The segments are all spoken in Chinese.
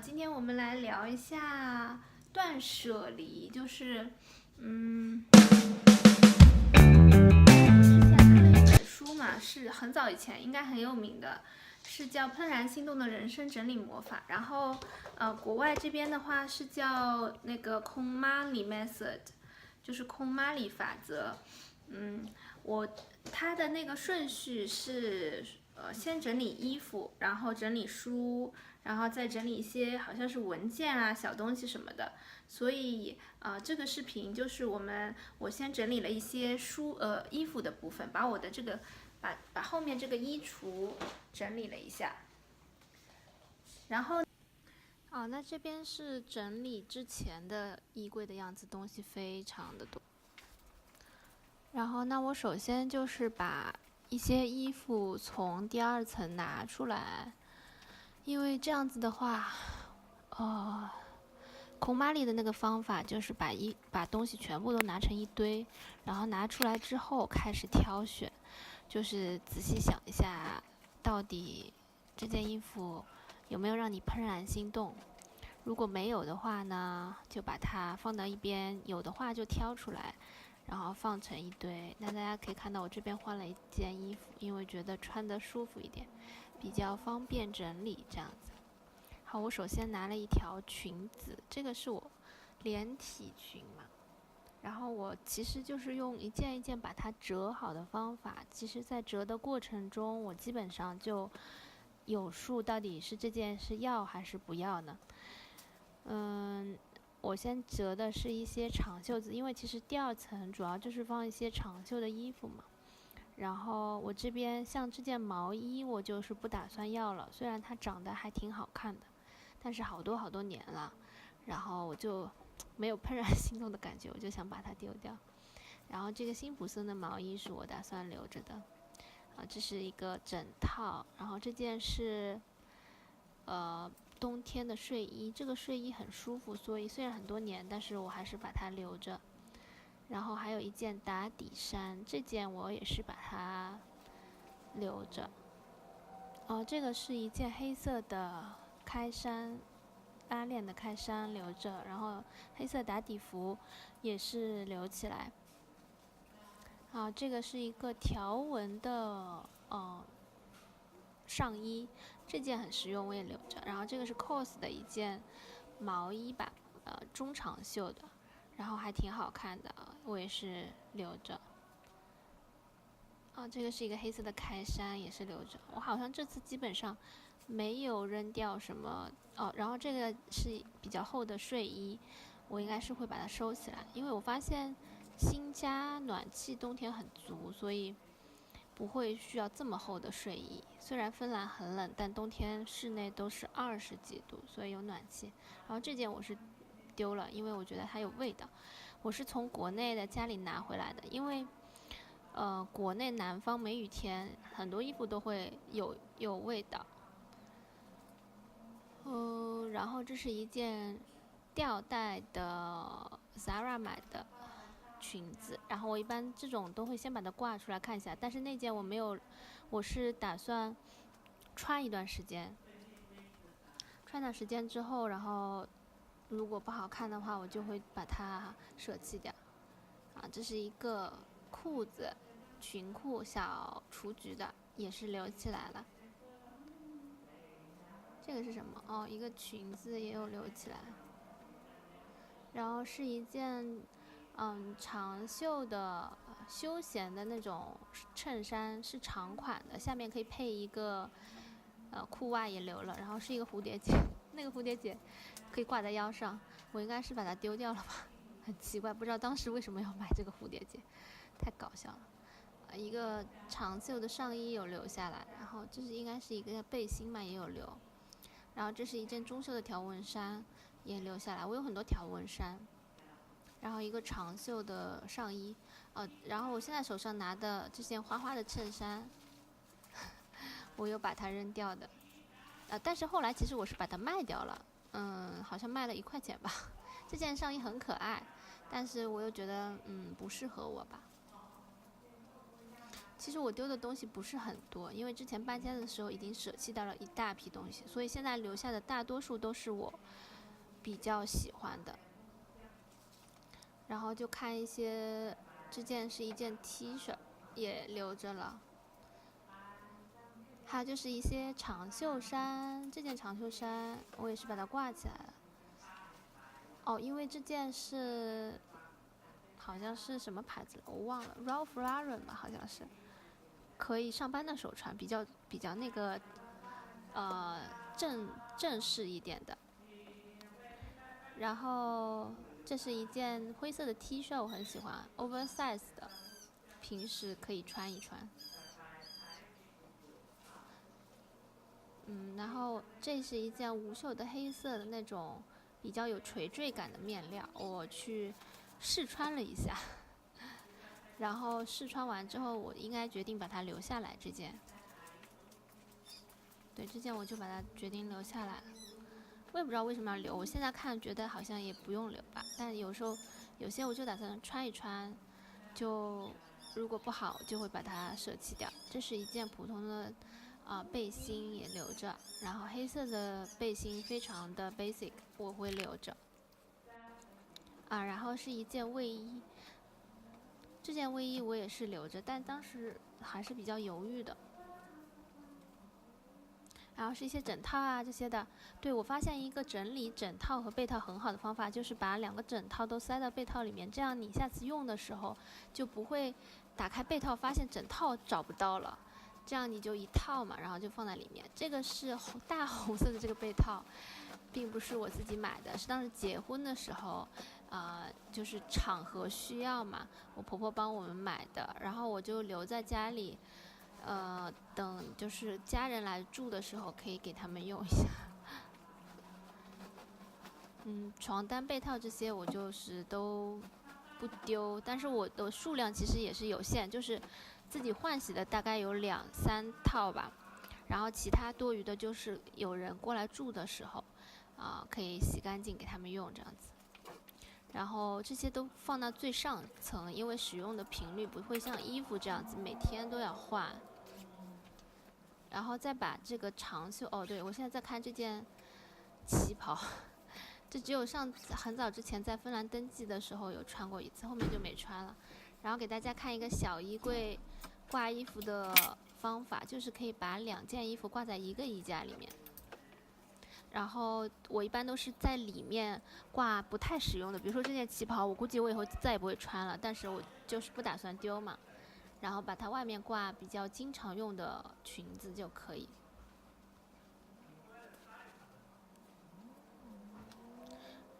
今天我们来聊一下断舍离，就是，我之前看了一本书嘛，是很早以前，应该很有名的，是叫《怦然心动的人生整理魔法》。然后，国外这边的话是叫那个空 Mali Method，就是空 Mali 法则。它的那个顺序是，先整理衣服，然后整理书，然后再整理一些好像是文件啊、小东西什么的。所以，这个视频就是我先整理了一些衣服的部分，把我的这个把后面这个衣橱整理了一下，然后。那这边是整理之前的衣柜的样子，东西非常的多。然后，那我首先就是把一些衣服从第二层拿出来，因为这样子的话，孔玛丽的那个方法就是把东西全部都拿成一堆，然后拿出来之后开始挑选，就是仔细想一下，到底这件衣服有没有让你怦然心动。如果没有的话呢，就把它放到一边；有的话就挑出来，然后放成一堆。那大家可以看到，我这边换了一件衣服，因为觉得穿得舒服一点，比较方便整理这样子。好，我首先拿了一条裙子，这个是我连体裙嘛。然后我其实就是用一件一件把它折好的方法。其实在折的过程中，我基本上就有数，到底是这件是要还是不要呢？我先折的是一些长袖子，因为其实第二层主要就是放一些长袖的衣服嘛。然后我这边像这件毛衣，我就是不打算要了，虽然它长得还挺好看的，但是好多好多年了，然后我就没有怦然心动的感觉，我就想把它丢掉。然后这个辛普森的毛衣是我打算留着的，这是一个整套。然后这件是冬天的睡衣，这个睡衣很舒服，所以虽然很多年，但是我还是把它留着。然后还有一件打底衫，这件我也是把它留着。这个是一件黑色的开衫，拉链的开衫留着，然后黑色打底服也是留起来。这个是一个条纹的上衣，这件很实用，我也留着。然后这个是 COS 的一件毛衣吧，中长袖的，然后还挺好看的，我也是留着。这个是一个黑色的开衫，也是留着。我好像这次基本上没有扔掉什么。然后这个是比较厚的睡衣，我应该是会把它收起来，因为我发现新家暖气冬天很足，所以不会需要这么厚的睡衣。虽然芬兰很冷，但冬天室内都是20几度，所以有暖气。然后这件我是丢了，因为我觉得它有味道。我是从国内的家里拿回来的，因为国内南方梅雨天，很多衣服都会有味道。然后这是一件吊带的 Zara 买的裙子，然后我一般这种都会先把它挂出来看一下，但是那件我没有，我是打算穿一段时间，之后，然后如果不好看的话，我就会把它舍弃掉。这是一个裤子，裙裤小雏菊的，也是留起来了。这个是什么？一个裙子也有留起来。然后是一件长袖的休闲的那种衬衫，是长款的，下面可以配一个裤袜也留了。然后是一个蝴蝶结，那个蝴蝶结可以挂在腰上，我应该是把它丢掉了吧，很奇怪，不知道当时为什么要买这个蝴蝶结，太搞笑了。一个长袖的上衣有留下来，然后这是应该是一个背心嘛，也有留。然后这是一件中袖的条纹衫，也留下来。我有很多条纹衫。然后一个长袖的上衣，然后我现在手上拿的这件花花的衬衫，我有把它扔掉的，但是后来其实我是把它卖掉了，好像卖了1块钱吧。这件上衣很可爱，但是我又觉得不适合我吧。其实我丢的东西不是很多，因为之前搬家的时候已经舍弃掉了一大批东西，所以现在留下的大多数都是我比较喜欢的。然后就看一些，这件是一件 T 恤，也留着了。还有就是一些长袖衫，这件长袖衫我也是把它挂起来了。哦，因为这件是好像是什么牌子我忘了 ，Ralph Lauren 吧，好像是，可以上班的时候穿，比较那个正式一点的。然后这是一件灰色的 T 恤，我很喜欢 ，oversize 的，平时可以穿一穿。然后这是一件无袖的黑色的那种比较有垂坠感的面料，我去试穿了一下，然后试穿完之后，我应该决定把它留下来。这件，对，这件我就把它决定留下来了。我也不知道为什么要留，我现在看觉得好像也不用留吧，但有时候有些我就打算穿一穿，就如果不好就会把它舍弃掉。这是一件普通的背心也留着，然后黑色的背心非常的 basic， 我会留着。然后是一件卫衣，这件卫衣我也是留着，但当时还是比较犹豫的。然后是一些枕套啊这些的。对，我发现一个整理枕套和被套很好的方法，就是把两个枕套都塞到被套里面，这样你下次用的时候就不会打开被套发现枕套找不到了，这样你就一套嘛，然后就放在里面。这个是大红色的这个被套，并不是我自己买的，是当时结婚的时候，就是场合需要嘛，我婆婆帮我们买的，然后我就留在家里。等就是家人来住的时候，可以给他们用一下。床单、被套这些我就是都不丢，但是我的数量其实也是有限，就是自己换洗的大概有2-3套吧，然后其他多余的就是有人过来住的时候，可以洗干净给他们用这样子。然后这些都放到最上层，因为使用的频率不会像衣服这样子每天都要换。然后再把这个长袖，对，我现在在看这件旗袍，这只有很早之前在芬兰登记的时候有穿过一次，后面就没穿了。然后给大家看一个小衣柜挂衣服的方法，就是可以把2件衣服挂在一个衣架里面。然后我一般都是在里面挂不太实用的，比如说这件旗袍，我估计我以后再也不会穿了，但是我就是不打算丢嘛。然后把它外面挂比较经常用的裙子就可以。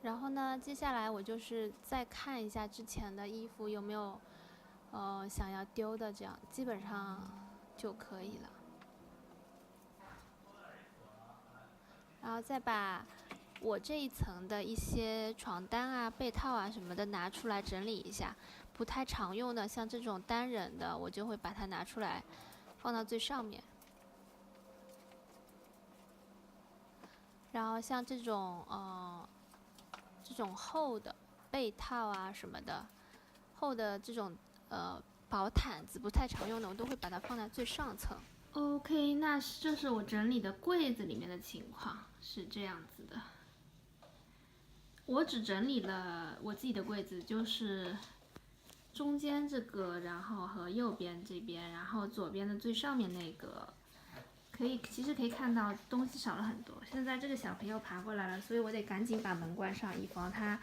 然后呢，接下来我就是再看一下之前的衣服有没有想要丢的，这样基本上就可以了。然后再把我这一层的一些床单啊、被套啊什么的拿出来整理一下，不太常用的，像这种单人的，我就会把它拿出来放到最上面。然后像这种厚的被套啊什么的，厚的这种薄毯子不太常用的，我都会把它放在最上层。OK， 那这是我整理的柜子里面的情况，是这样子的。我只整理了我自己的柜子，就是中间这个，然后和右边这边，然后左边的最上面那个，其实可以看到东西少了很多。现在这个小朋友爬过来了，所以我得赶紧把门关上，以防他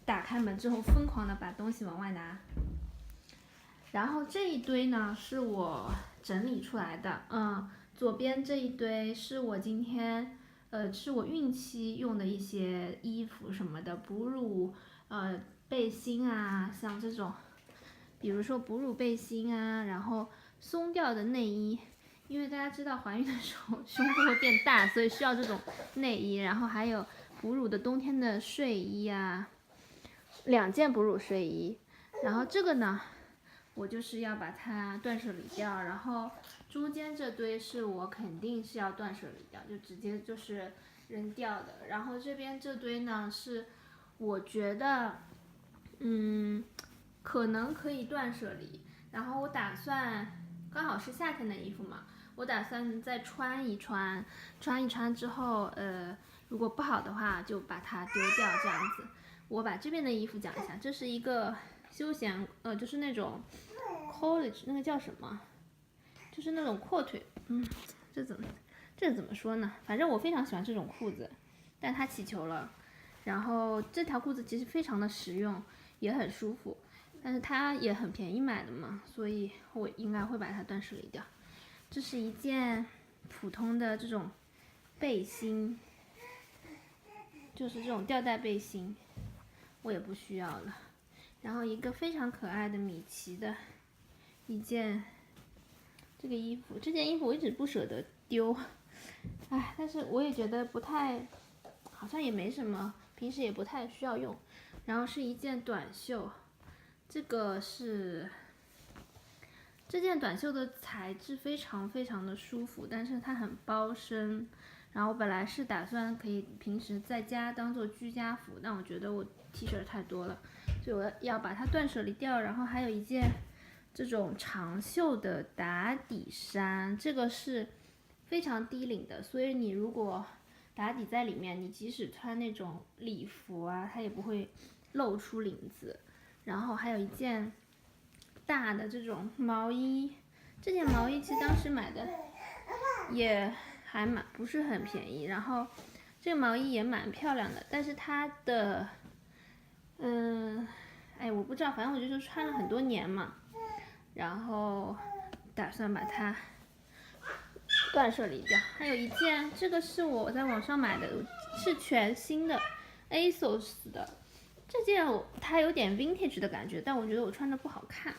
打开门之后疯狂的把东西往外拿。然后这一堆呢是我整理出来的，左边这一堆是我今天是我孕期用的一些衣服什么的，哺乳背心啊，像这种，比如说哺乳背心啊，然后松掉的内衣，因为大家知道怀孕的时候胸部会变大，所以需要这种内衣，然后还有哺乳的冬天的睡衣啊，2件哺乳睡衣，然后这个呢，我就是要把它断舍离掉，然后中间这堆是我肯定是要断舍离掉，就直接就是扔掉的。然后这边这堆呢是我觉得可能可以断舍离，然后我打算刚好是夏天的衣服嘛，我打算再穿一穿，穿一穿之后，如果不好的话就把它丢掉这样子。我把这边的衣服讲一下，这是一个休闲，就是那种 college 那个叫什么，就是那种阔腿，这怎么说呢？反正我非常喜欢这种裤子，但它起球了。然后这条裤子其实非常的实用，也很舒服，但是它也很便宜买的嘛，所以我应该会把它断舍离掉。这是一件普通的这种背心，就是这种吊带背心，我也不需要了。然后一个非常可爱的米奇的一件这个衣服，这件衣服我一直不舍得丢，但是我也觉得不太，好像也没什么，平时也不太需要用。然后是一件短袖，这件短袖的材质非常非常的舒服，但是它很包身。然后我本来是打算可以平时在家当做居家服，但我觉得我 T 恤太多了，所以我要把它断舍离掉。然后还有一件这种长袖的打底衫，这个是非常低领的，所以你如果打底在里面，你即使穿那种礼服啊，它也不会露出领子。然后还有一件大的这种毛衣，这件毛衣其实当时买的也还不是很便宜，然后这个毛衣也蛮漂亮的，但是它的我不知道，反正我就是穿了很多年嘛，然后打算把它断舍离掉。还有一件，这个是我在网上买的，是全新的 ASOS 的。这件它有点 vintage 的感觉，但我觉得我穿着不好看。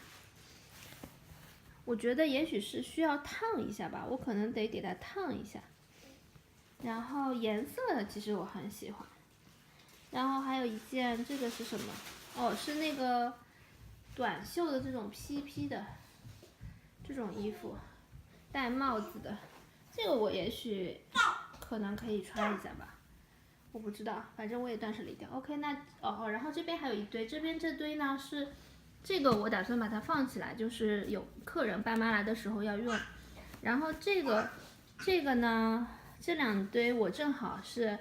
我觉得也许是需要烫一下吧，我可能得给它烫一下。然后颜色其实我很喜欢。然后还有一件，这个是什么？是那个短袖的这种 PP 的这种衣服，戴帽子的。这个我也许可能可以穿一下吧，我不知道，反正我也断舍离掉。OK， 那然后这边还有一堆，这边这堆呢是这个我打算把它放起来，就是有客人爸妈来的时候要用。然后这个呢，这两堆我正好是，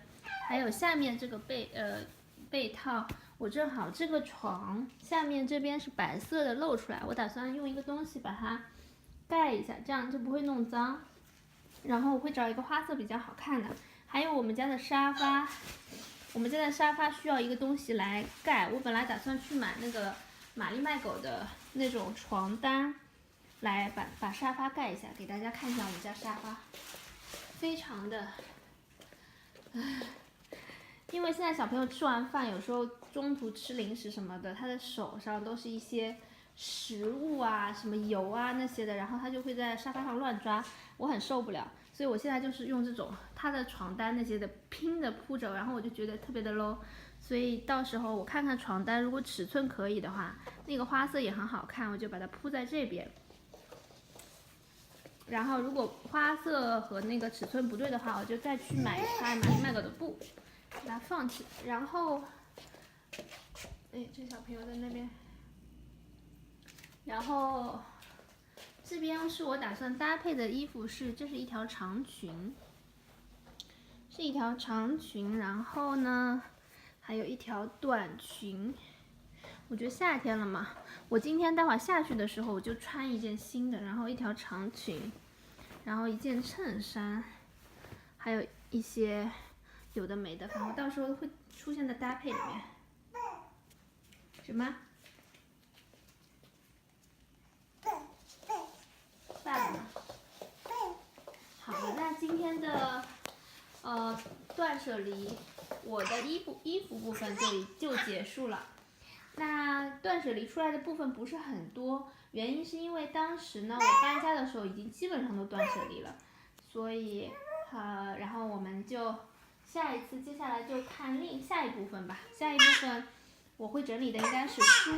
还有下面这个被套，我正好这个床下面这边是白色的露出来，我打算用一个东西把它盖一下，这样就不会弄脏。然后我会找一个花色比较好看的。还有我们家的沙发，需要一个东西来盖。我本来打算去买那个玛丽卖狗的那种床单，来把沙发盖一下，给大家看一下我们家沙发，非常的，因为现在小朋友吃完饭，有时候中途吃零食什么的，他的手上都是一些食物啊、什么油啊那些的，然后他就会在沙发上乱抓，我很受不了。所以我现在就是用这种他的床单那些的拼的铺着，然后我就觉得特别的 low。所以到时候我看看床单，如果尺寸可以的话，那个花色也很好看，我就把它铺在这边。然后如果花色和那个尺寸不对的话，我就再去买玛丽卖狗的布，把它放起来。然后，这小朋友在那边。然后这边是我打算搭配的衣服这是一条长裙，然后呢还有一条短裙。我觉得夏天了嘛，我今天待会儿下去的时候我就穿一件新的，然后一条长裙，然后一件衬衫，还有一些有的没的，反正到时候会出现在搭配里面。什么？爸爸呢？好的，那今天的断舍离，我的衣服部分就结束了。那断舍离出来的部分不是很多，原因是因为当时呢，我搬家的时候已经基本上都断舍离了，所以然后我们就接下来就看下一部分吧。下一部分我会整理的应该是书。